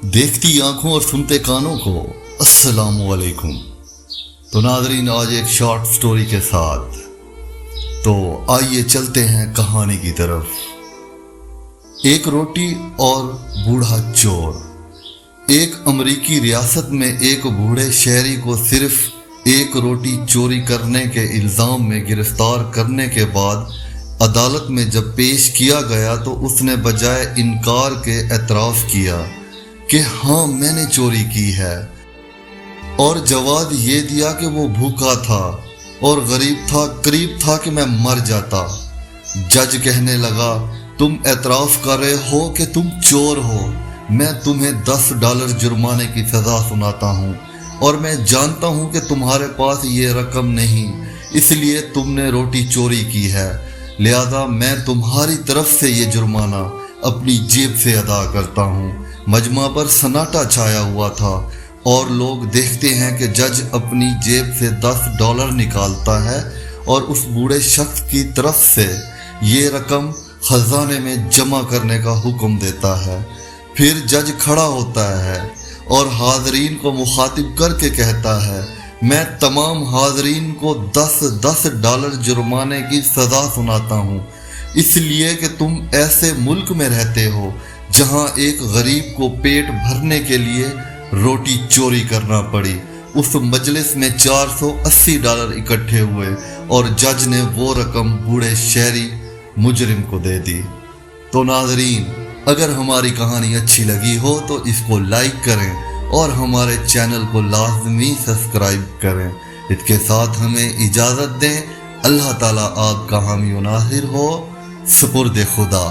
دیکھتی آنکھوں اور سنتے کانوں کو السلام علیکم۔ تو ناظرین، آج ایک شارٹ سٹوری کے ساتھ تو آئیے چلتے ہیں کہانی کی طرف۔ ایک روٹی اور بوڑھا چور۔ ایک امریکی ریاست میں ایک بوڑھے شہری کو صرف ایک روٹی چوری کرنے کے الزام میں گرفتار کرنے کے بعد عدالت میں جب پیش کیا گیا تو اس نے بجائے انکار کے اعتراف کیا کہ ہاں میں نے چوری کی ہے، اور جواب یہ دیا کہ وہ بھوکا تھا اور غریب تھا، قریب تھا کہ میں مر جاتا۔ جج کہنے لگا، تم اعتراف کر رہے ہو کہ تم چور ہو، میں تمہیں $10 جرمانے کی سزا سناتا ہوں، اور میں جانتا ہوں کہ تمہارے پاس یہ رقم نہیں، اس لیے تم نے روٹی چوری کی ہے، لہذا میں تمہاری طرف سے یہ جرمانہ اپنی جیب سے ادا کرتا ہوں۔ مجمع پر سناٹا چھایا ہوا تھا اور لوگ دیکھتے ہیں کہ جج اپنی جیب سے $10 نکالتا ہے اور اس بوڑھے شخص کی طرف سے یہ رقم خزانے میں جمع کرنے کا حکم دیتا ہے۔ پھر جج کھڑا ہوتا ہے اور حاضرین کو مخاطب کر کے کہتا ہے، میں تمام حاضرین کو $10 جرمانے کی سزا سناتا ہوں، اس لیے کہ تم ایسے ملک میں رہتے ہو جہاں ایک غریب کو پیٹ بھرنے کے لیے روٹی چوری کرنا پڑی۔ اس مجلس میں $480 اکٹھے ہوئے اور جج نے وہ رقم بوڑھے شہری مجرم کو دے دی۔ تو ناظرین، اگر ہماری کہانی اچھی لگی ہو تو اس کو لائک کریں اور ہمارے چینل کو لازمی سبسکرائب کریں۔ اس کے ساتھ ہمیں اجازت دیں۔ اللہ تعالیٰ آپ کا حامی و ناصر ہو۔ سپرد خدا۔